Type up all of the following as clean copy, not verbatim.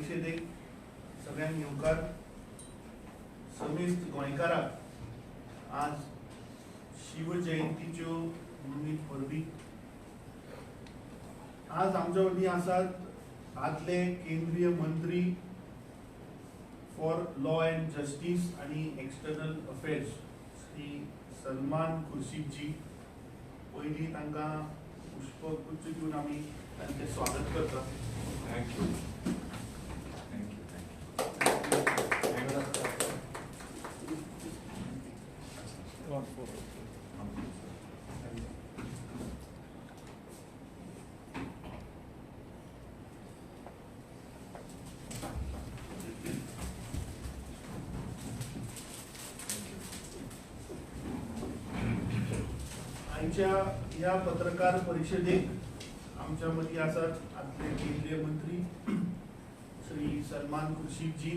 परिषदेक सगळ्यांक येवकार. समेस्त गोंयकारांक आज शिव जयंतीच्यो निमीत परबी. आज आमच्या मदीं आसात आदले केंद्रीय मंत्री फॉर लॉ एंड जस्टिस आणि एक्सटर्नल अफेर्स श्री सलमान खुर्शीदजी. पयलीं तांकां पुष्पगुच्छ दिवन आमी तांचें स्वागत करता. थँक्यू. आमच्या ह्या पत्रकार परिषदेक आमच्या मदीं आसात आदले केंद्रीय मंत्री श्री सलमान खुर्शीदजी,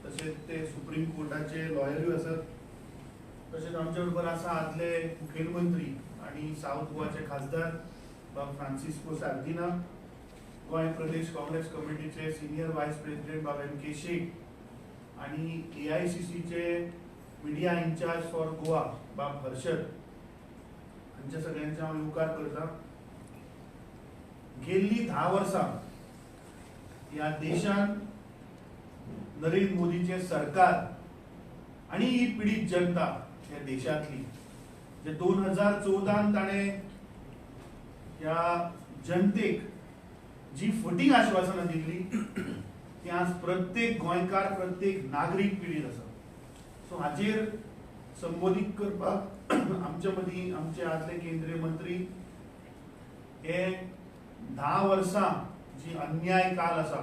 तशेंच ते सुप्रीम कोर्टाचे लॉयरूय आसात. तशेंच आमच्या बरोबर आसा आदले मुखेलमंत्री आनी साउथ गोवाचे खासदार बाब फ्रांसिस्को सार्दिना, गोंय प्रदेश काँग्रेस कमिटीचे सिनियर व्हायस प्रेसिडेंट बाब M.K. शेख आनी AICCचे मिडिया इन्चार्ज फॉर गोवा बाब हर्षद. हांच्या सगळ्यांचे हांव येवकार करता. गेल्ली 10 वर्सां ह्या देशान नरेंद्र मोदीचे सरकार आनी ही पिडीत जनता ह्या देशांतली जे 2014 ताणें ह्या जनतेक जी फटींग आश्वासनां दिल्ली ती आज प्रत्येक गोंयकार, प्रत्येक नागरीक पिडीत आसा. सो हाचेर संबोधीत करपाक आमच्या मदीं आमचे आदले केंद्रीय मंत्री हे 10 वर्सां जी अन्याय काल आसा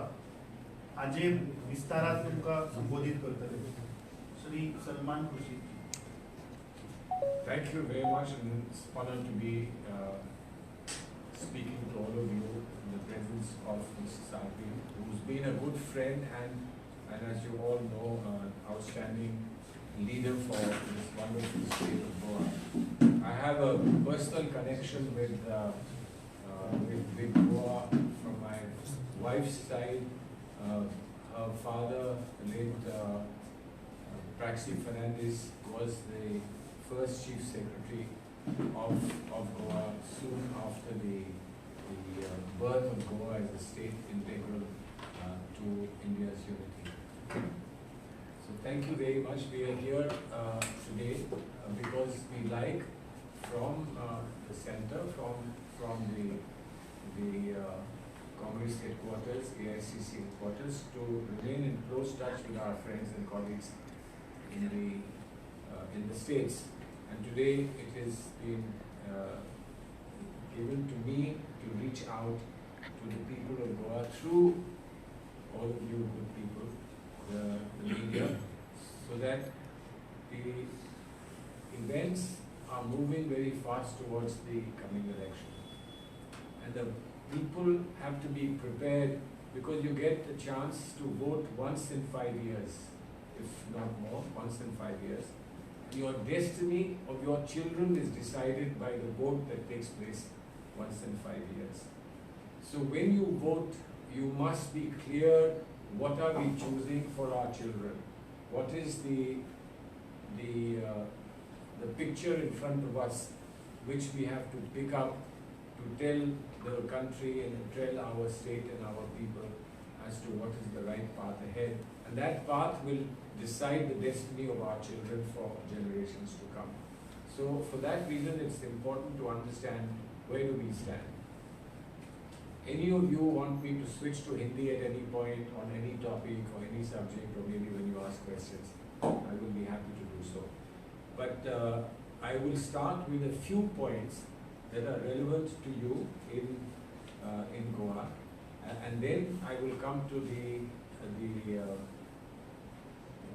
हाचेर विस्तारात तुमकां संबोधीत करतले. Shri Salman Khurshid. Thank you very much, and it's an honor to be speaking to all of you in the presence of Mr. Sardi, who's been a good friend and as you all know, an outstanding leader for this wonderful state of Goa. I have a personal connection with Goa from my wife's side. Her father, late Praxi Fernandez, was the first chief secretary of Goa soon after the birth of Goa as a state integral to India's unity. So thank you very much. We are here today because we like from the center, from the Congress headquarters, AICC headquarters, to remain in close touch with our friends and colleagues in the States. And today it has been given to me to reach out to the people of Goa through all of you good people, the media, so that the events are moving very fast towards the coming election. And the people have to be prepared, because you get the chance to vote once in 5 years, if not more, once in 5 years. Your destiny of your children is decided by the vote that takes place once in 5 years. So when you vote, you must be clear, what are we choosing for our children? What is the picture in front of us which we have to pick up to tell the country and tell our state and our people as to what is the right path ahead. And that path will decide the destiny of our children for generations to come. So for that reason, it's important to understand where do we stand. Any of you want me to switch to Hindi at any point on any topic or any subject, or maybe when you ask questions, I will be happy to do so. But I will start with a few points that are relevant to you in Goa, and then I will come to the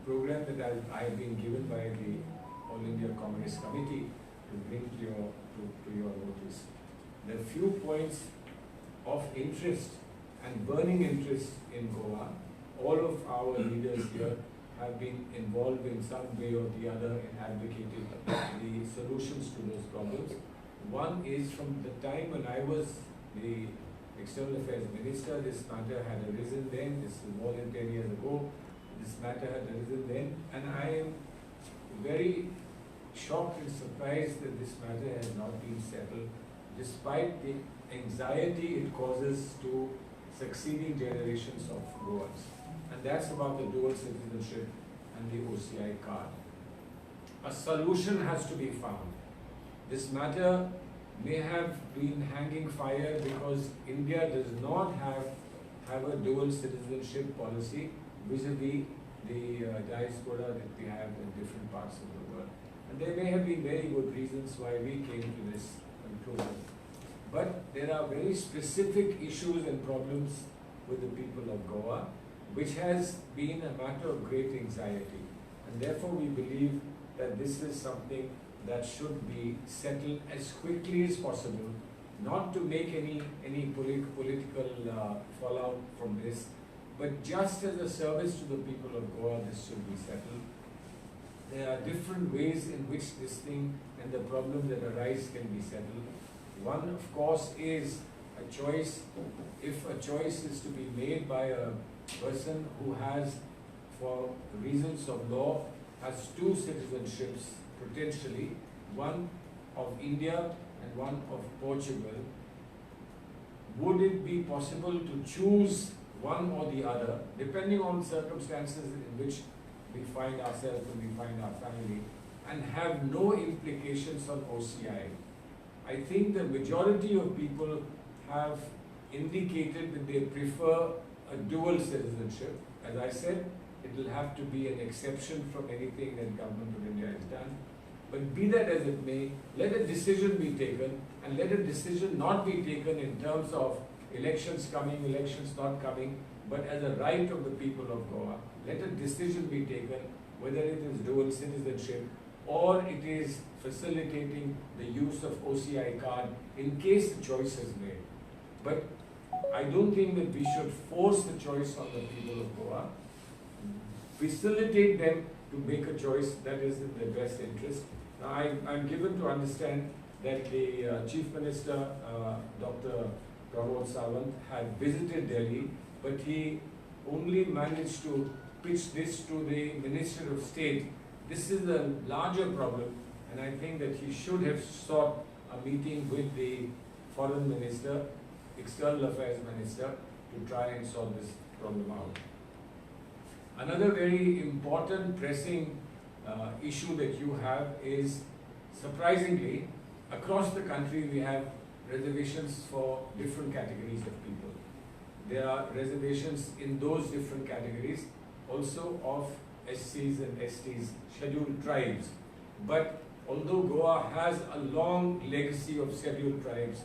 program that I have been given by the All India Congress Committee to bring to your notice. There are few points of interest and burning interest in Goa. All of our leaders here have been involved in some way or the other in advocating the solutions to those problems. One is from the time when I was the External Affairs Minister. This matter had arisen then, this was more than 10 years ago. This matter had arisen then, and I am very shocked and surprised that this matter has not been settled, despite the anxiety it causes to succeeding generations of Goans. And that's about the dual citizenship and the OCI card. A solution has to be found. This matter may have been hanging fire because India does not have a dual citizenship policy vis-a-vis the diaspora that we have in different parts of the world. And there may have been very good reasons why we came to this conclusion. But there are very specific issues and problems with the people of Goa, which has been a matter of great anxiety. And therefore we believe that this is something that should be settled as quickly as possible, not to make any political fallout from this, but just as a service to the people of Goa, this should be settled. There are different ways in which this thing and the problems that arise can be settled. One, of course, is a choice. If a choice is to be made by a person who has, for reasons of law, has two citizenships potentially, one of India and one of Portugal, would it be possible to choose one or the other, depending on circumstances in which we find ourselves and we find our family, and have no implications on OCI? I think the majority of people have indicated that they prefer a dual citizenship. As I said, it will have to be an exception from anything that Government of India has done. But be that as it may, let a decision be taken, and let a decision not be taken in terms of elections coming, elections not coming, but as a right of the people of Goa. Let a decision be taken, whether it is dual citizenship or it is facilitating the use of OCI card in case the choice is made. But I don't think that we should force the choice on the people of Goa. Facilitate them to make a choice that is in their best interest. Now, I'm given to understand that the Chief Minister, Dr. Goan had visited Delhi, but he only managed to pitch this to the Minister of State. This is a larger problem, and I think that he should have sought a meeting with the Foreign Minister, External Affairs Minister, to try and solve this problem out. Another very important pressing issue that you have is, surprisingly, across the country we have reservations for different categories of people. There are reservations in those different categories also of SCs and STs, scheduled tribes. But although Goa has a long legacy of scheduled tribes,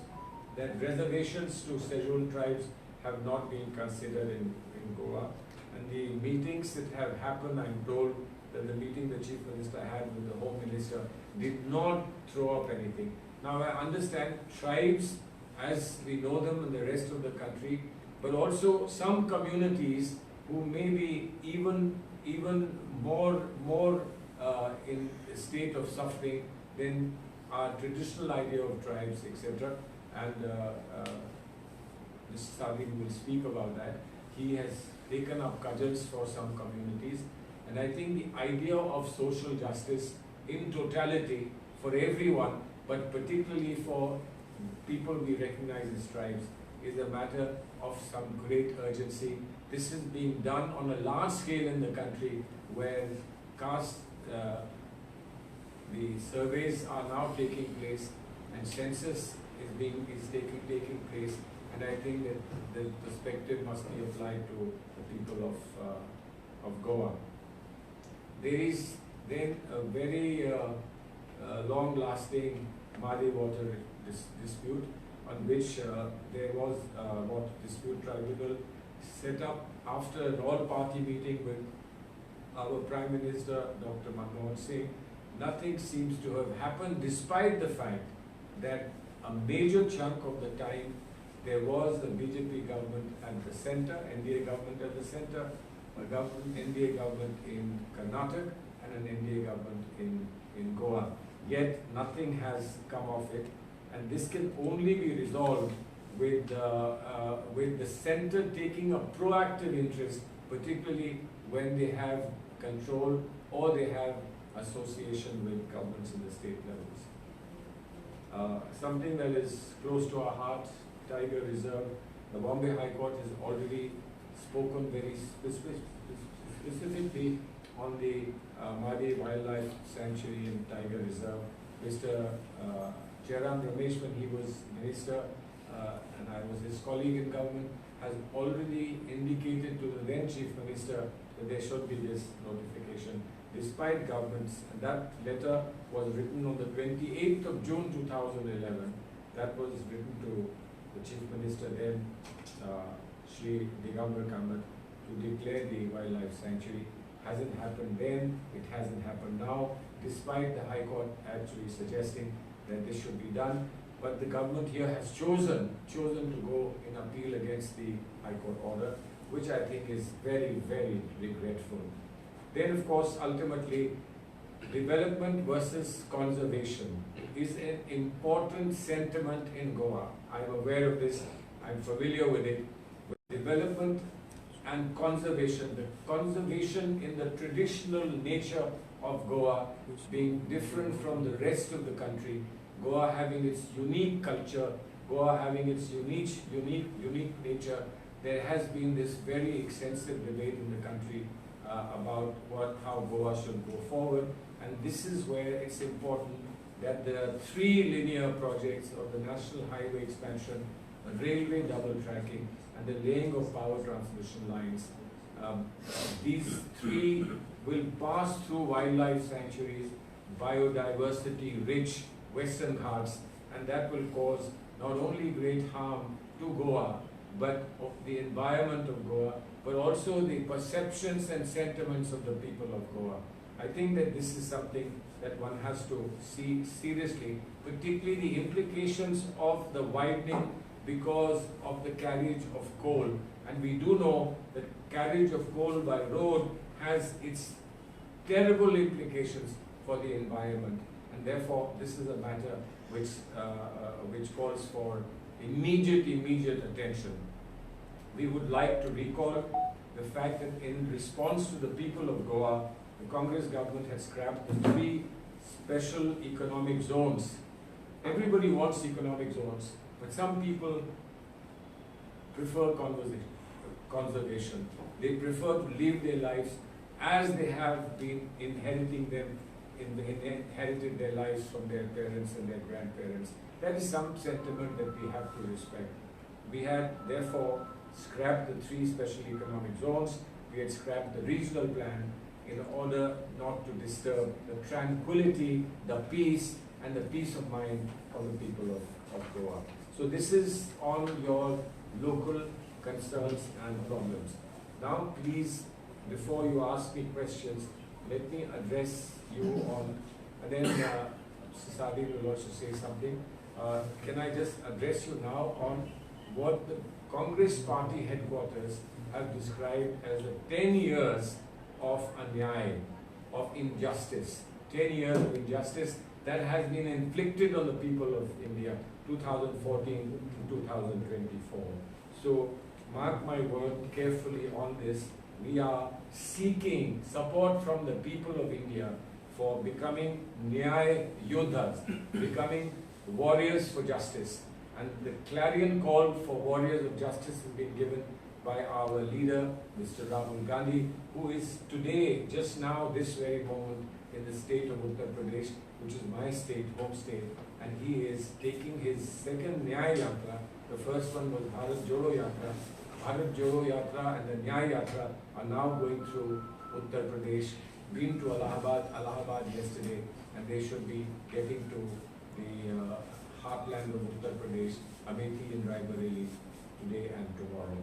that reservations to scheduled tribes have not been considered in Goa. And the meetings that have happened, I'm told that the meeting the Chief Minister had with the Home Minister did not throw up anything. Now I understand tribes as we know them in the rest of the country, but also some communities who may be even more in a state of suffering than our traditional idea of tribes, etc. And Mr. Sadi will speak about that. He has taken up cudgels for some communities, and I think the idea of social justice in totality for everyone, but particularly for people we recognize as tribes, is a matter of some great urgency. This is being done on a large scale in the country, where the surveys are now taking place and census is taking place, and I think that the perspective must be applied to the people of Goa. There is then a very long-lasting Madi water dispute, on which there was what dispute tribunal set up after an all-party meeting with our Prime Minister, Dr. Manmohan Singh. Nothing seems to have happened, despite the fact that a major chunk of the time there was a BJP government at the center, NDA government at the center, NDA government in Karnataka, and an NDA government in Goa. Yet nothing has come of it, and this can only be resolved with the center taking a proactive interest, particularly when they have control or they have association with governments in the state levels. Something that is close to our heart, Tiger Reserve. The Bombay High Court has already spoken very specifically on the Madi Wildlife Sanctuary and Tiger Reserve. Mr. Jairam Ramesh, when he was minister, and I was his colleague in government, has already indicated to the then Chief Minister that there should be this notification, despite governments. And that letter was written on the 28th of June 2011. That was written to the Chief Minister then, Shri Digambar Kamat, to declare the wildlife sanctuary. Hasn't happened then, it hasn't happened now, despite the High Court actually suggesting that this should be done. But the government here has chosen to go in appeal against the High Court order, which I think is very, very regretful. Then, of course, ultimately, development versus conservation is an important sentiment in Goa. I'm aware of this, I'm familiar with it. Development and conservation, the conservation in the traditional nature of Goa being different from the rest of the country, Goa having its unique culture, Goa having its unique nature. There has been this very extensive debate in the country about how Goa should go forward, and this is where it's important that the 3 linear projects of the National Highway expansion, the railway double tracking, and the laying of power transmission lines, these 3 will pass through wildlife sanctuaries, biodiversity rich Western Ghats, and that will cause not only great harm to Goa, but of the environment of Goa, but also the perceptions and sentiments of the people of Goa. I think that this is something that one has to see seriously, particularly the implications of the widening because of the carriage of coal. And we do know that carriage of coal by road has its terrible implications for the environment. And therefore, this is a matter which calls for immediate attention. We would like to recall the fact that in response to the people of Goa, the Congress government has scrapped the 3 special economic zones. Everybody wants economic zones, but some people prefer conservation. They prefer to live their lives as they have been inherited their lives from their parents and their grandparents. That is some sentiment that we have to respect. We had therefore scrapped the 3 special economic zones. We had scrapped the regional plan in order not to disturb the tranquility, the peace, and the peace of mind of the people of Goa. So this is on your local concerns and problems. Now please, before you ask me questions, let me address you on, and then Sadi will also say something. Can I just address you now on what the Congress party headquarters have described as the 10 years of anyay, of injustice, 10 years of injustice that has been inflicted on the people of India, 2014 to 2024. So mark my word carefully on this. We are seeking support from the people of India for becoming Nyay Yodhas, becoming warriors for justice. And the clarion call for warriors of justice has been given by our leader, Mr. Rahul Gandhi, who is today, just now, this very moment, in the state of Uttar Pradesh, which is my state, home state, and he is taking his second Nyay Yatra. The first one was Bharat Jodo Yatra. Bharat Jodo Yatra and the Nyay Yatra are now going through Uttar Pradesh, been to Allahabad yesterday, and they should be getting to the heartland of Uttar Pradesh, Amethi and Raebareli today and tomorrow.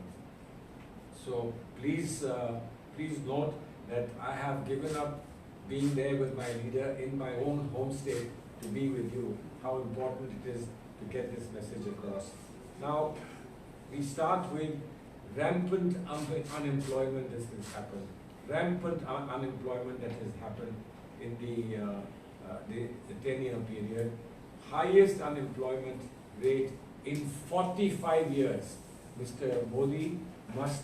So please note that I have given up being there with my leader in my own home state to be with you, how important it is to get this message across. Now, we start with rampant unemployment that has happened. Rampant unemployment that has happened in the 10-year period. Highest unemployment rate in 45 years. Mr. Modi must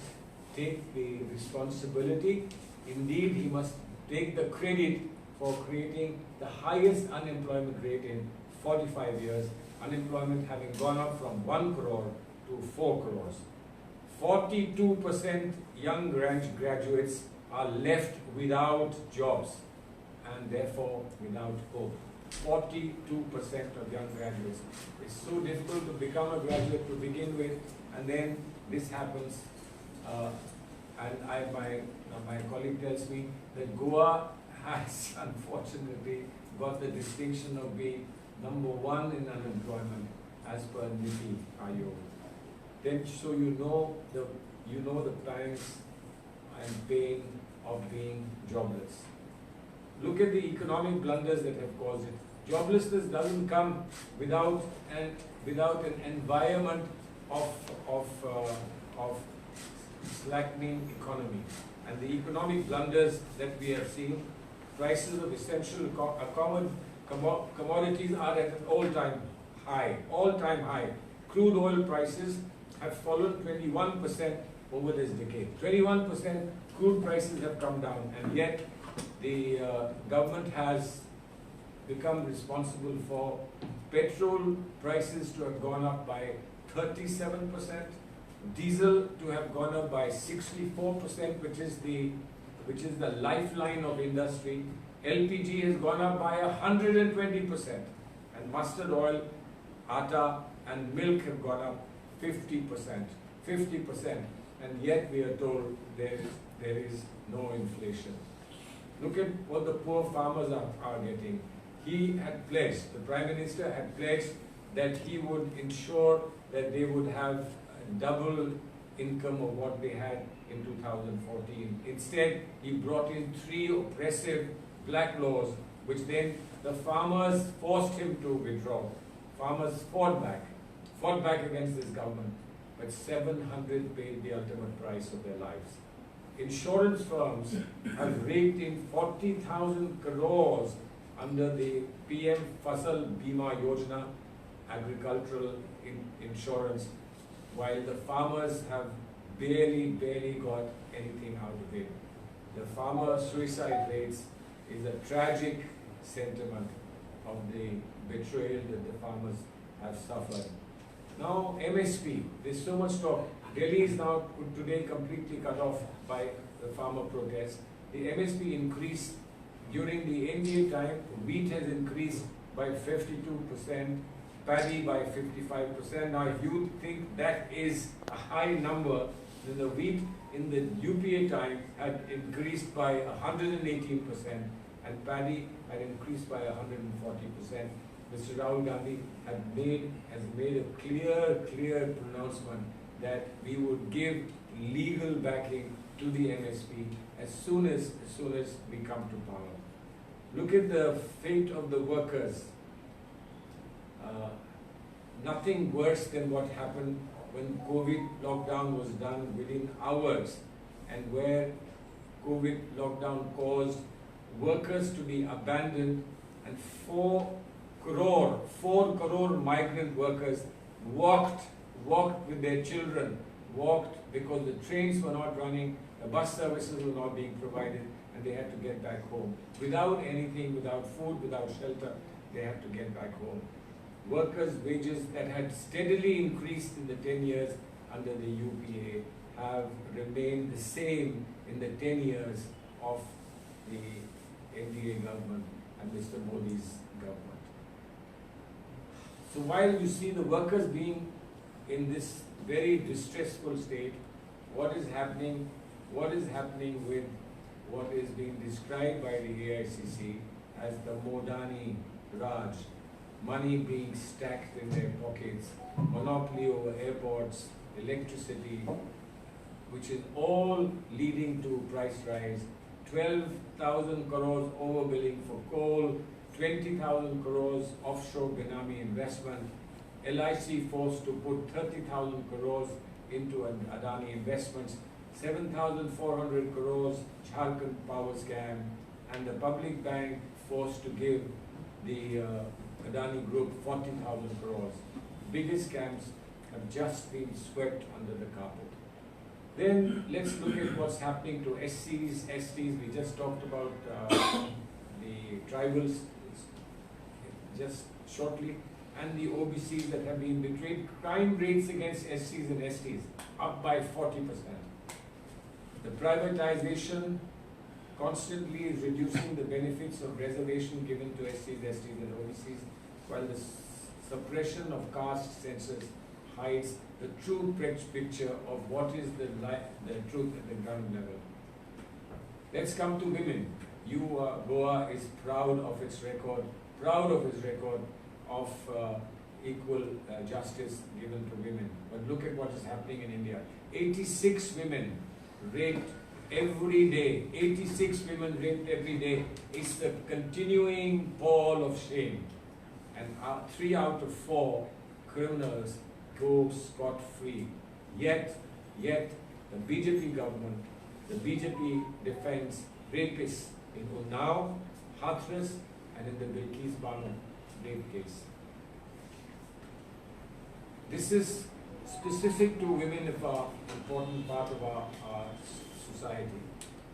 take the responsibility. Indeed, he must take the credit for creating the highest unemployment rate in 45 years, unemployment having gone up from 1 crore to 4 crores. 42% young graduates are left without jobs and therefore without hope. 42% of young graduates. It's so difficult to become a graduate to begin with, and then this happens. And my colleague tells me that Goa has unfortunately got the distinction of being #1 in unemployment as per Niti Aayog. Then, so you know the pangs and pain of being jobless. Look at the economic blunders that have caused it. Joblessness doesn't come without an environment of slackening economy. And the economic blunders that we have seen, prices of essential commodities are at an all-time high. Crude oil prices have fallen 21% over this decade. 21% crude prices have come down, and yet the government has become responsible for petrol prices to have gone up by 37%, diesel to have gone up by 64%, which is the lifeline of industry. LPG has gone up by 120%, and mustard oil, atta, and milk have gone up 50%, and yet we are told there is no inflation. Look at what the poor farmers are getting. He had pledged, the Prime Minister had pledged that he would ensure that they would have double income of what they had in 2014. Instead, he brought in 3 oppressive black laws, which then the farmers forced him to withdraw. Farmers fought back against this government, but 700 paid the ultimate price of their lives. Insurance firms have raked in 40,000 crores under the PM Fasal Bima Yojana, agricultural insurance, while the farmers have barely got anything out of it. The farmer suicide rates is a tragic sentiment of the betrayal that the farmers have suffered. Now MSP, there's so much talk. Delhi is now today completely cut off by the farmer protests. The MSP increased during the NDA time. Wheat has increased by 52%, paddy by 55%. Now if you think that is a high number, then the wheat in the UPA time had increased by 118%, and paddy had increased by 140%. Mr. Rahul Gandhi has made a clear pronouncement that we would give legal backing to the MSP as soon as we come to power. Look at the fate of the workers. Nothing worse than what happened when COVID lockdown was done within hours, and where COVID lockdown caused workers to be abandoned, and 4 crore migrant workers walked with their children, walked because the trains were not running, the bus services were not being provided, and they had to get back home. Without anything, without food, without shelter, they had to get back home. Workers' wages that had steadily increased in the 10 years under the UPA have remained the same in the 10 years of the NDA government and Mr. Modi's government. So while you see the workers being in this very distressful state, what is happening with what is being described by the AICC as the Modani Raj, money being stacked in their pockets, monopoly over airports, electricity, which is all leading to price rise, 12,000 crores overbilling for coal, 20,000 crores offshore Benami investment, LIC forced to put 30,000 crores into an Adani investments, 7,400 crores Jharkhand power scam, and the public bank forced to give the Adani group 40,000 crores. biggest scams have just been swept under the carpet. Then let's look at what's happening to SCs, STs. We just talked about the tribals just shortly, and the OBCs that have been betrayed. Crime rates against SCs and STs up by 40%. The privatization constantly is reducing the benefits of reservation given to SCs, STs and OBCs, while the suppression of caste census hides the true picture of what is the truth at the ground level. Let's come to women. Goa is proud of its record of equal justice given to women. But look at what is happening in India. 86 women raped every day. 86 women raped every day. It's the continuing pall of shame. And 3 out of 4 criminals go scot-free. Yet the BJP government, the BJP defends rapists in Unnao, Hathras, and in the Bilkis Banu rape case. This is specific to women of our important part of our society.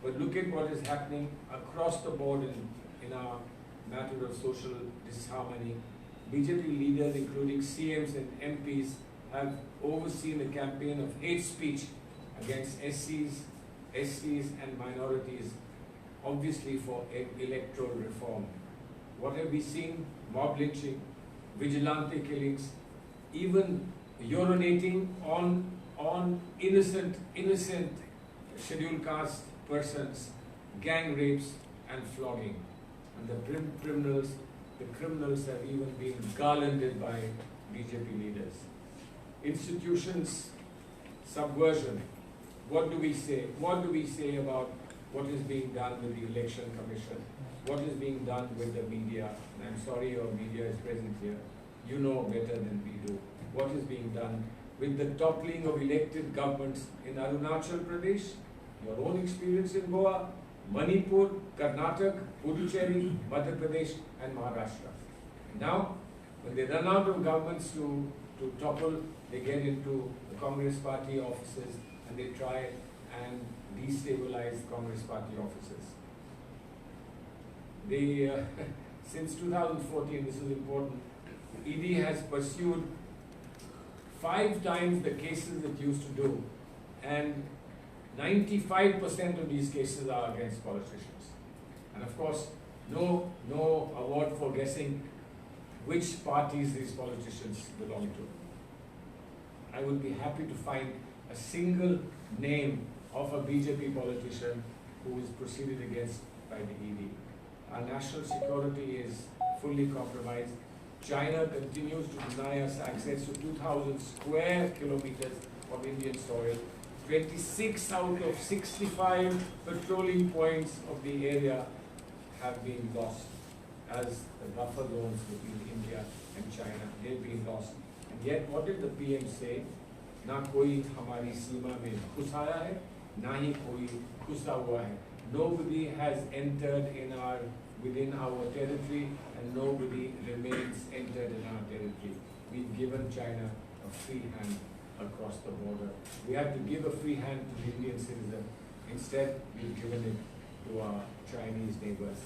But look at what is happening across the board in our matter of social disharmony. BJP leaders, including CMs and MPs, have overseen a campaign of hate speech against SCs, STs and minorities, obviously for electoral reform. What have we seen? Mob lynching, vigilante killings, even urinating on innocent scheduled caste persons, gang rapes and flogging. And the criminals have even been garlanded by BJP leaders. Institutions, subversion. What do we say? What do we say about what is being done with the Election Commission? What is being done with the media? And I'm sorry your media is present here. You know better than we do. What is being done with the toppling of elected governments in Arunachal Pradesh, your own experience in Goa, Manipur, Karnataka, Puducherry, Madhya Pradesh and Maharashtra. Now, when they run out of governments to topple, they get into the Congress Party offices and they try and destabilize Congress Party offices. Since 2014, this is important, ED has pursued 5 times the cases it used to do, and 95% of these cases are against politicians. And of course, no award for guessing which parties these politicians belong to. I would be happy to find a single name of a BJP politician who is proceeded against by the ED. Our national security is fully compromised. China continues to deny us access to 2,000 square kilometers of Indian soil. 26 out of 65 patrolling points of the area have been lost as the buffer zones between India and China. They've been lost. And yet, what did the PM say? Na koi hamari seema mein ghus aaya hai, na hi koi ghusa hua hai. Nobody has entered within our territory, and nobody remains entered in our territory. We've given China a free hand across the border. We have to give a free hand to the Indian citizen. Instead, we've given it to our Chinese neighbors.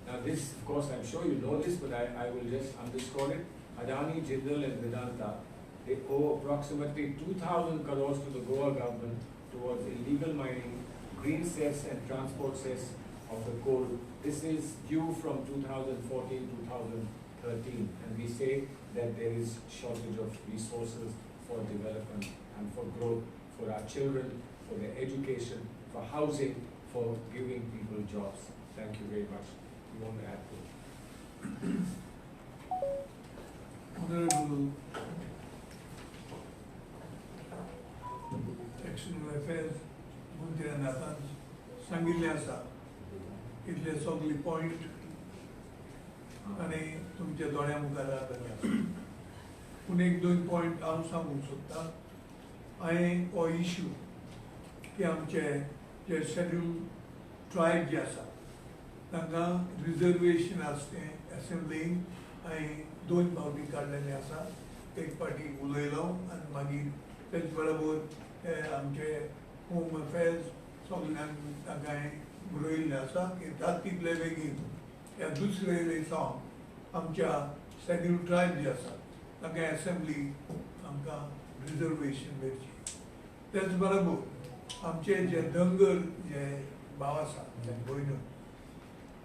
Now this, of course, I'm sure you know this, but I will just underscore it. Adani, Jindal and Vedanta, they owe approximately 2,000 crores to the Goa government towards illegal mining, green cess and transport cess of the coal. This is due from 2014-2013, and we say that there is shortage of resources for development and for growth, for our children, for their education, for housing, for giving people jobs. Thank you very much. You want to add to it? Honorable External Affairs Monty Nathan सांगितले आसा इतले सगळे point आणि तुमच्या दोळ्या मुखार आसा पूण 1-2 पॉइंट हांव सांगूंक सोदतां हांवें हो इश्यू की आमचे जे शेड्यूल ट्रायब जे आसा तांकां रिजर्वेशन आसतें असेंब्लीक हांवें 2 फावटी काडलेलें आसा. एक फावटी उलयलो आनी मागीर तेच बरोबर आमचे होम अफेर्स सगळ्यांक तांकां हांवें बरयल्लें आसा की जाता तितले बेगीन ह्या दुसरे दिसांक आमच्या शेड्यूल ट्रायब जे आसा तांकां असेंब्ली आमकां रिजर्वेशन मेळची. तेच बरोबर आमचे जे धनगर जे भाव आसा जे भयण्यो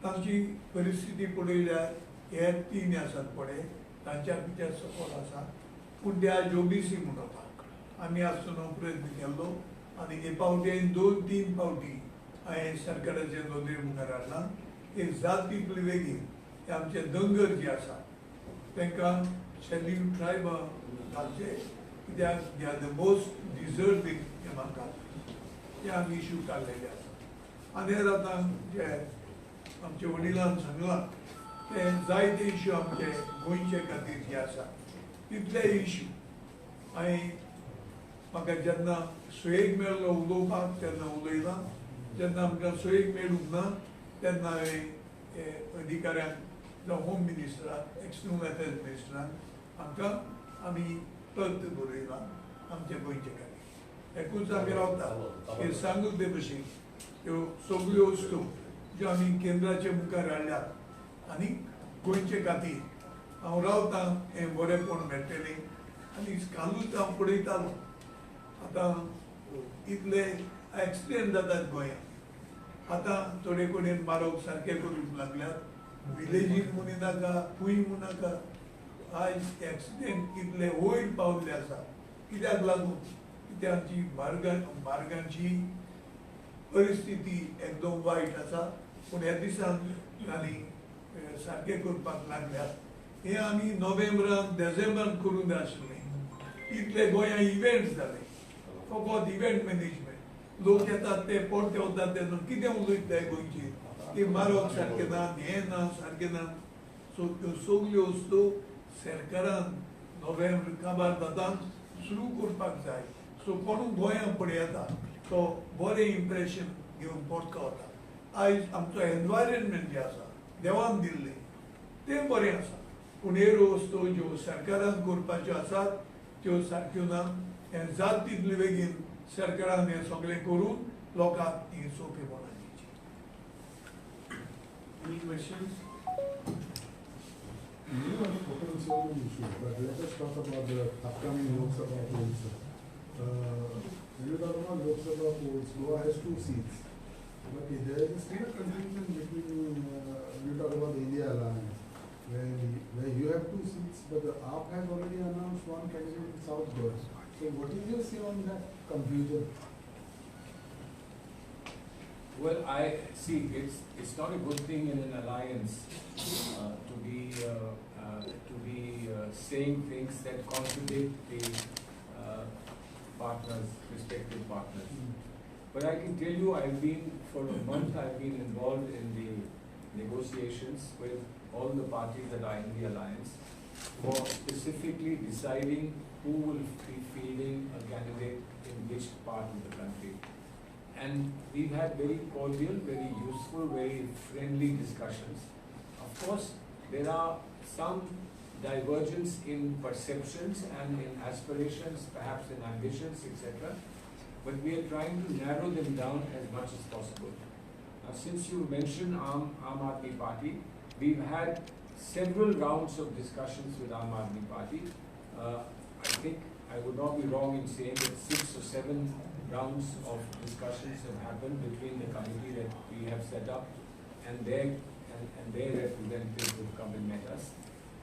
तांची परिस्थिती पळयल्यार हे 3 आसात पळय तांच्या भितर सकयल आसा पूण ते आज ओबीसी म्हणून वता. आमी आसतना प्रयत्न केल्लो आनी हे फावटी 2-3 फावटी हांवें सरकाराचे नोंदणी मुखार हाडला की जाता तितले बेगीन हे आमचे धनगर जे आसा तांकां शेड्यूल ट्रायब घालचे कित्याक they are the most deserving हे म्हाका ते आमी इश्यू काडलेले आसा. आनी आतां जे आमचे वडिलांन सांगलां ते जायते इश्यू आमचे गोंयचे खातीर जे आसा तितले इश्यू हांवें म्हाका जेन्ना सुयेग मेळ्ळो उलोवपाक तेन्ना उलयलां. जेन्ना आमकां सुयेग मेळूंक ना तेन्ना हांवें अधिकाऱ्यांक जावं होम मिनिस्टराक एक्सटर्नल अफेर्स मिनिस्टराक आमकां आमी पत्र बरयलां आमच्या गोंयचे खातीर. एकूच आमी रावता की सांगूक ते भशेन ह्यो सगळ्यो वस्तू ज्यो आमी केंद्राचे मुखार हाडल्यात आनी गोंयचे खातीर हांव रावतां हें बरेंपण मेळटलें. आनी कालूच हांव पळयतालो आतां इतले एक्सिडेंट जातात गोंयांत. आतां थोडे कडेन मारग सारके करूंक लागल्यात विलेजीन म्हणिनाका खूंय म्हणनाका. आयज एक्सिडेंट इतले वयर पावल्ले आसा कित्याक लागून कित्याक आमची मार्गांची परिस्थिती एकदम वायट आसा. पूण ह्या दिसान आनी सारके करपाक लागल्यात. हे आमी नोव्हेंबरान डिसेंबरान करूंक जाय आशिल्लें. इतले गोंयांत इव्हेंट्स जाले फकत इव्हेंट मॅनेजमेंट. लोक येतात ते परते वतात तेन्ना कितें उलयता गोंयचेर की मारग सारकें ना हें ना सारकें ना. सो त्यो सगल्यो वस्तू सरकारान नोव्हेंबर काबार जाता सुरू करपाक जाय. सो कोण गोंयांत पळयता तो बरें इम्प्रेशन घेवन परतो वता. आयज आमचो एनवायरमेंट जे आसा देवान दिल्लें तें बरें आसा पूण ह्यो वस्तू ज्यो सरकारान करपाच्यो आसात त्यो सारक्यो ना. हें जाता तितले बेगीन सरकारान हें सगळें करून लोकांक ही सोंपेपणां दिवची. Any questions? You have a potential issue, but let us talk about the upcoming Lok Sabha polls. When you talk about Lok Sabha polls, Goa has 2 seats. But there is still a confusion between, when you talk about the India Alliance, where you have 2 seats, but the AAP has already announced 1 candidate in South Goa. So what is your say on that confusion? Well, I see it's not a good thing in an alliance to be saying things that contradict the respective partners. But I can tell you, for a month I've been involved in the negotiations with all the parties that are in the alliance for specifically deciding who will be fielding a candidate in which part of the country. And we've had very cordial, very useful, very friendly discussions. Of course, there are some divergence in perceptions and in aspirations, perhaps in ambitions, etc. But we are trying to narrow them down as much as possible. Now, since you mentioned Aam Aadmi Party, we've had several rounds of discussions with Aam Aadmi Party. I think I would not be wrong in saying that 6 or 7 rounds of discussions have happened between the committee that we have set up and their representatives who have come and met us.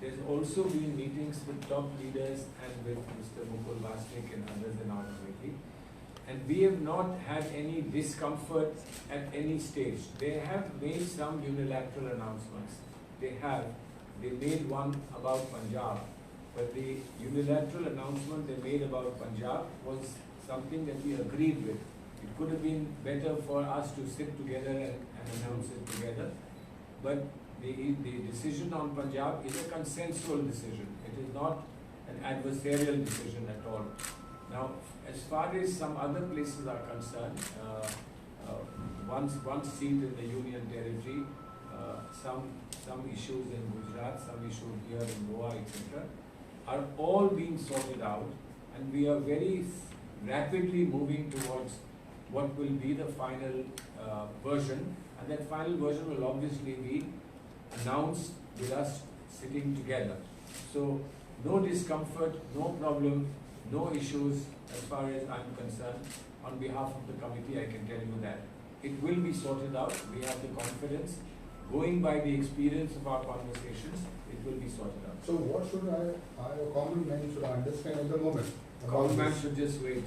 There's also been meetings with top leaders and with Mr. Mukul Vasnik and others in our committee. And we have not had any discomfort at any stage. They have made some unilateral announcements. They made one about Punjab, but the unilateral announcement they made about Punjab was something that we agreed with. It could have been better for us to sit together and announce it together, but the decision on Punjab is a consensual decision. It is not an adversarial decision at all. Now, as far as some other places are concerned, one seat in the Union Territory, some issues in Gujarat, some issues here in Goa, etc., are all being sorted out, and we are very rapidly moving towards what will be the final version, and that final version will obviously be announced with us sitting together. So no discomfort, no problem, no issues as far as I'm concerned. On behalf of the committee, I can tell you that it will be sorted out. We have the confidence. Going by the experience of our conversations, it will be sorted out. So what should a common man should understand at the moment? Common man should just wait.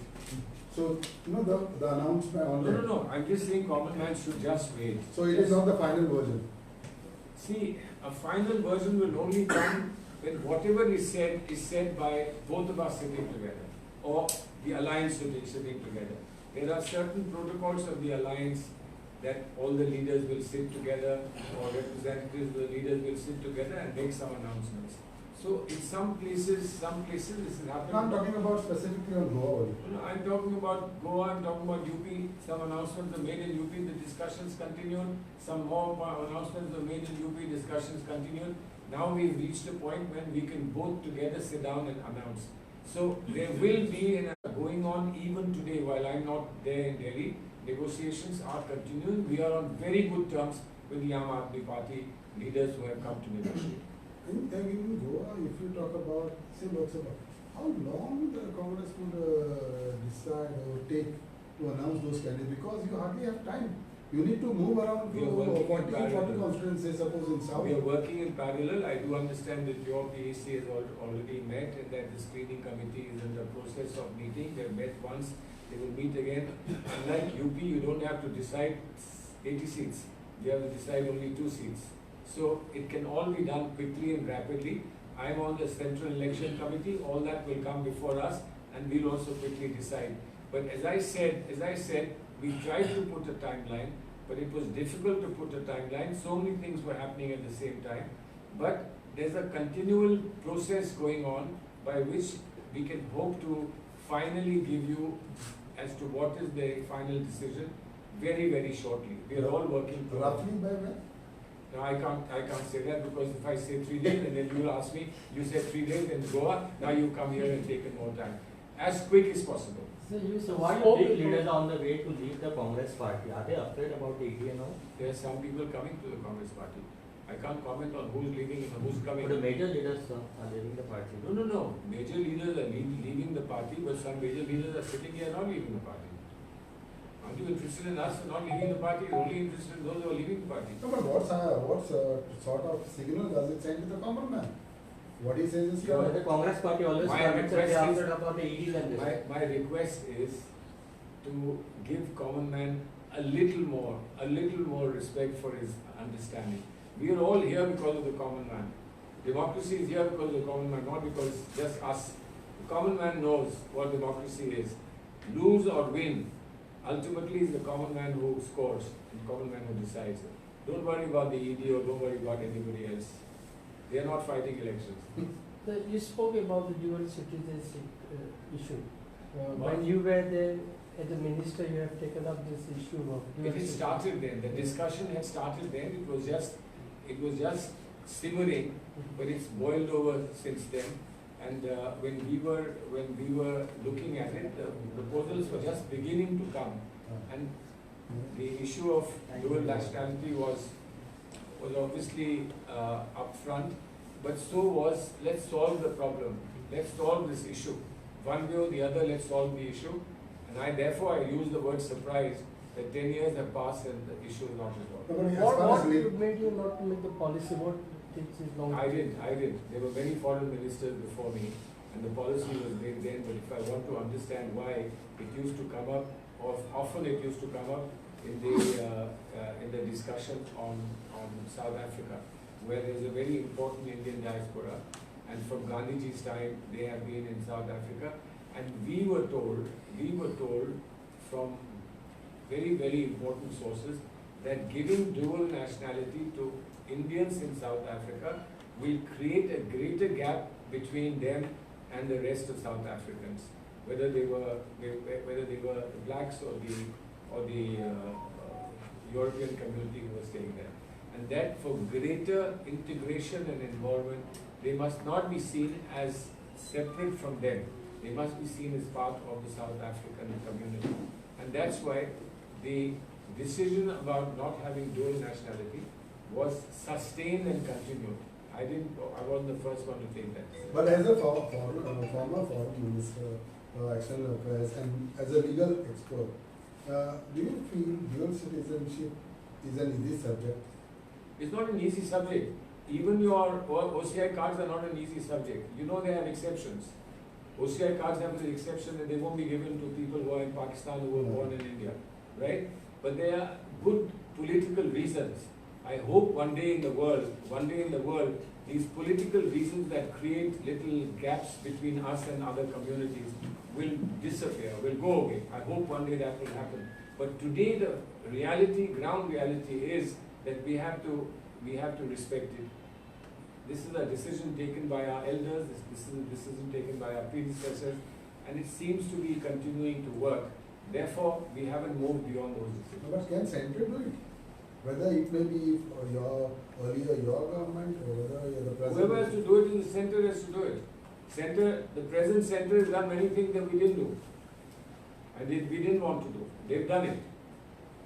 So, the announcement on No. I'm just saying common man should just wait. So it is not the final version. See, a final version will only come when whatever is said by both of us sitting together, or the alliance sitting together. There are certain protocols of the alliance that all the leaders will sit together, or representatives of the leaders will sit together and make some announcements. So in some places this is happening. No, I'm talking about specifically on Goa. No, I'm talking about Goa, I'm talking about UP. Some announcements are made in UP, the discussions continued. Some more announcements are made in UP, discussions continued. Now we've reached a point when we can both together sit down and announce. So there will be going on even today while I'm not there in Delhi. Negotiations are continuing. We are on very good terms with the Aam Aadmi Party leaders who have come to negotiate. In Goa, if you talk about, say, Lok Sabha, how long the Congress would decide or take to announce those candidates? Because you hardly have time. You need to move around We are to working 40 in parallel. constituencies, suppose in South. We are working in parallel. I do understand that your PAC has already met and that the screening committee is in the process of meeting. They have met once, they will meet again. Unlike UP, you don't have to decide 80 seats. You have to decide only 2 seats. So it can all be done quickly and rapidly. I am on the Central Election Committee. All that will come before us and we'll also quickly decide. But as I said, we tried to put a timeline, but it was difficult to put a timeline. So many things were happening at the same time. But there's a continual process going on by which we can hope to finally give you as to what is the final decision very, very shortly. We are all working towards. Roughly by when? No, I can't say that because if I say 3 days and then you will ask me, you said 3 days in Goa, now you come here and take more time. As quick as possible. So why are big leaders on the way to leave the Congress party? Are they afraid about the ED and all? There are some people coming to the Congress party. I can't comment on who's leaving and who's coming. But the major leaders are leaving the party. No. Major leaders are leaving the party, but some major leaders are sitting here not leaving the party. Aren't you interested in us for not leaving the party? You're only interested in those who are leaving the party. No, but what sort of signal does it send to the common man? What he says is So the Congress party always My comments that they are request is- afraid about the EDs and this. My request is to give common man a little more respect for his understanding. We are all here because of the common man. Democracy is here because of the common man, not because just us. The common man knows what democracy is. Lose or win, ultimately is the common man who scores and the common man who decides it. Don't worry about the ED or don't worry about anybody else. They are not fighting elections. You spoke about the dual citizenship issue. What? When you were there as a minister, you have taken up this issue of dual It had citizenship. started then. The discussion had started then. It was just simmering, but it's boiled over since then. And when we were looking at it, the proposals were just beginning to come. And the issue of dual nationality was obviously up front, but so was let's solve the problem, let's solve this issue. One way or the other, let's solve the issue. And I use the word surprise that 10 years have passed and the issue is not resolved. No, but as What, far as what made you not to make the policy? What takes this long? I did. There were many foreign ministers before me and the policy was made then, but if I want to understand why it used to come up, or often it used to come up in the discussion on South Africa, where there is a very important Indian diaspora, and from Gandhiji's time they have been in South Africa, and we were told from very, very important sources that giving dual nationality to Indians in South Africa will create a greater gap between them and the rest of South Africans, whether they were blacks or the European community who was staying there. and that for greater integration and involvement, they must not be seen as separate from them. They must be seen as part of the South African community. And that's why the decision about not having dual nationality was sustained and continued. I wasn't the first one to take that. But as a former foreign minister, external affairs, and as a legal expert, do you feel dual citizenship is an easy subject? It's not an easy subject. Even your OCI cards are not an easy subject. You know they have exceptions. OCI cards have an exception that they won't be given to people who are in Pakistan who were born in India, right? But there are good political reasons. I hope one day in the world, these political reasons that create little gaps between us and other communities will disappear, will go away. I hope one day that will happen. But today the reality, ground reality is that we have to respect it. This is a decision taken by our elders, this is a decision taken by our predecessors, and it seems to be continuing to work. Therefore, we haven't moved beyond those decisions. But can Centre do it? Whether it may be your government or whether you're the president. Whoever has to do it in the centre has to do it. The present centre has done many things that we didn't do. And we didn't want to do. They've done it.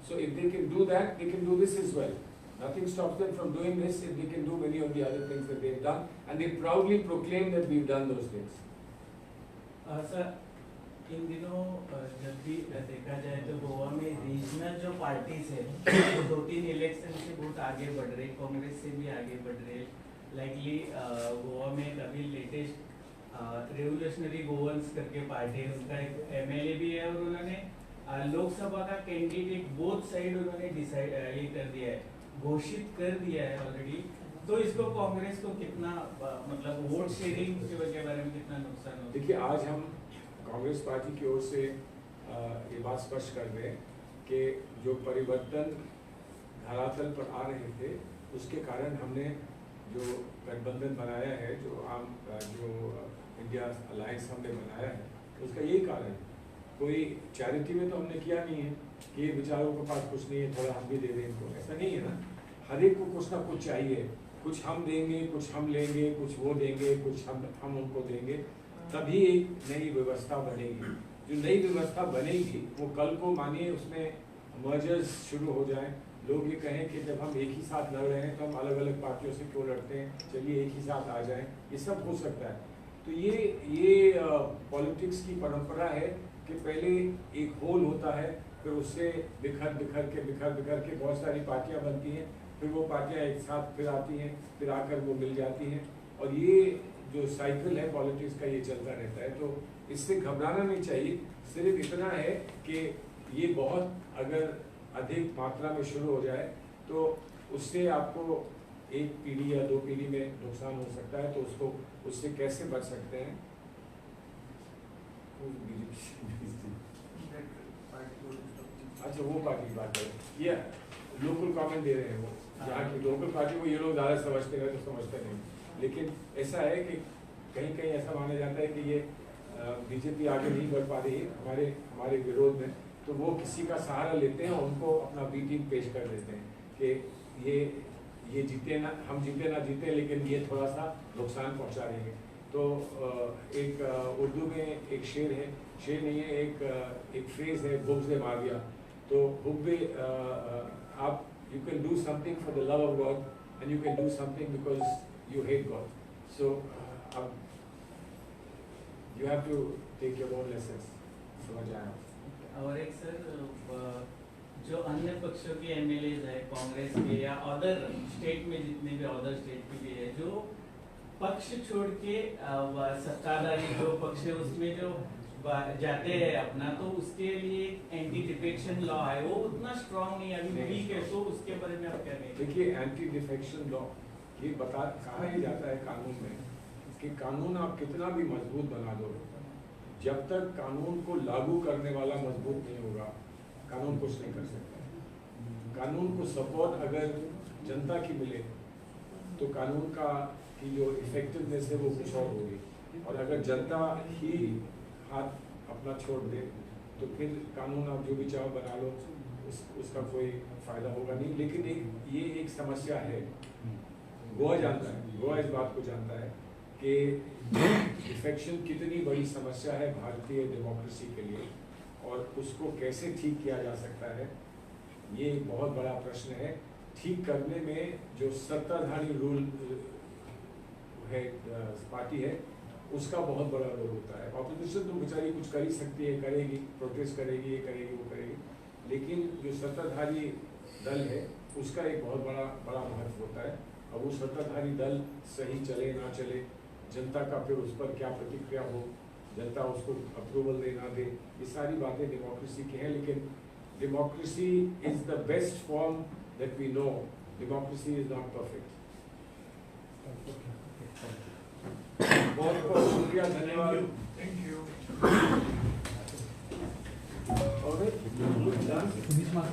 So if they can do that, they can do this as well. Nothing stops them from doing this if they can do many of the other things that they've done. And they proudly proclaim that we've done those things. Sir इन दिनों जब भी देखा जाए तो गोवा में regional जो parties है वो 2-3 इलेक्शन से बहुत आगे बढ़ रहे, कांग्रेस से भी आगे बढ़ रहे। लाइकली गोवा में अभी लेटेस्ट रेवोल्यूशनरी गोवंस करके पार्टी है, उनका एक एमएलए भी है और उन्होंने लोकसभा का कैंडिडेट बोथ साइड उन्होंने डिसाइड ये कर दिया है, घोषित कर दिया है ऑलरेडी। तो इसको कांग्रेस को कितना मतलब वोट शेयरिंग के बारे में कितना नुकसान हो? देखिए, आज हम कांग्रेस पार्टी की ओर से ये बात स्पष्ट कर रहे हैं कि जो परिवर्तन धरातल पर आ रहे थे उसके कारण हमने जो गठबंधन बनाया है, जो इंडिया अलायंस हमने बनाया है, उसका यही कारण है। कोई चैरिटी में तो हमने किया नहीं है कि ये बेचारों के पास कुछ नहीं है, थोड़ा हम भी दे दें इनको, ऐसा नहीं है ना। हर एक को कुछ ना कुछ चाहिए, कुछ हम देंगे, कुछ हम लेंगे, कुछ वो देंगे, कुछ हम उनको देंगे, तभी एक नई व्यवस्था बनेगी। जो नई व्यवस्था बनेगी वो कल को मानिए उसमें मर्जर्स शुरू हो जाएं, लोग ये कहें कि जब हम एक ही साथ लड़ रहे हैं तो हम अलग अलग पार्टियों से क्यों लड़ते हैं, चलिए एक ही साथ आ जाएं, ये सब हो सकता है। तो ये पॉलिटिक्स की परंपरा है कि पहले एक होल होता है, फिर उससे बिखर बिखर के बहुत सारी पार्टियां बनती हैं, फिर वो पार्टियां एक साथ फिर आती हैं, फिर आकर वो मिल जाती हैं, और ये जो साइकिल है पॉलिटिक्स का ये चलता रहता है। तो इससे घबराना नहीं चाहिए, सिर्फ इतना है कि ये बहुत अगर अधिक मात्रा में शुरू हो जाए तो उससे आपको एक पीढ़ी या 2 पीढ़ी में नुकसान हो सकता है। तो उससे कैसे बच सकते हैं? अच्छा, वो पार्टी की बात करें, ये लोकल कमेंट दे रहे हैं वो, जहाँ की लोकल पार्टी को ये लोग ज़्यादा समझते हैं तो समझते नहीं। लेकिन ऐसा है कि कहीं कहीं ऐसा माना जाता है कि ये बीजेपी आगे नहीं बढ़ पा रही है हमारे विरोध में, तो वो किसी का सहारा लेते हैं, उनको अपना बी टीम पेश कर देते हैं कि ये जीते ना, हम जीते ना जीते, लेकिन ये थोड़ा सा नुकसान पहुंचा देंगे। तो एक उर्दू में एक शेर है, शेर नहीं है, एक फ्रेज है, हुब्ब मार दिया। तो हुब्ब आप you can do something for the love of God and you can do something because you hate God. So you have to take your own lessons. समझ आया? और एक सर जो अन्य पक्षों के एमएलएज है कांग्रेस के या अदर स्टेट में जितने भी अदर स्टेट के भी है, जो पक्ष छोड़ के सत्ताधारी जो पक्ष है उसमें जो जाते हैं अपना, तो उसके लिए एंटी डिफेक्शन लॉ है, वो उतना स्ट्रांग नहीं है, अभी वीक है, तो उसके बारे में आप क्या कहेंगे? देखिए, एंटी डिफेक्शन लॉ ये कहा ही जाता है कानून में कि कानून आप कितना भी मजबूत बना दो, जब तक कानून को लागू करने वाला मजबूत नहीं होगा, कानून कुछ नहीं कर सकता। कानून को सपोर्ट अगर जनता की मिले तो कानून की जो इफेक्टिवनेस है वो कुछ और होगी, और अगर जनता ही हाथ अपना छोड़ दे तो फिर कानून आप जो भी चाहो बना लो, उसका कोई फायदा होगा नहीं। लेकिन ये एक समस्या है, गोवा जानता है, गोवा इस बात को जानता है कि डिफेक्शन कितनी बड़ी समस्या है भारतीय डेमोक्रेसी के लिए और उसको कैसे ठीक किया जा सकता है, ये एक बहुत बड़ा प्रश्न है। ठीक करने में जो सत्ताधारी रूल है पार्टी है उसका बहुत बड़ा रोल होता है। ऑपोजिशन तो बेचारी कुछ कर ही सकती है, करेगी, प्रोटेस्ट करेगी, ये करेगी, वो करेगी, लेकिन जो सत्ताधारी दल है उसका एक बहुत बड़ा महत्व होता है। अब वो सत्ताधारी दल सही चले ना चले, जनता का फिर उस पर क्या प्रतिक्रिया हो, जनता उसको अप्रूवल दे ना दे, ये सारी बातें डेमोक्रेसी की हैं। लेकिन democracy is the best form that we know, democracy is not perfect. बहुत बहुत शुक्रिया, धन्यवाद। Thank you. और Bismarck.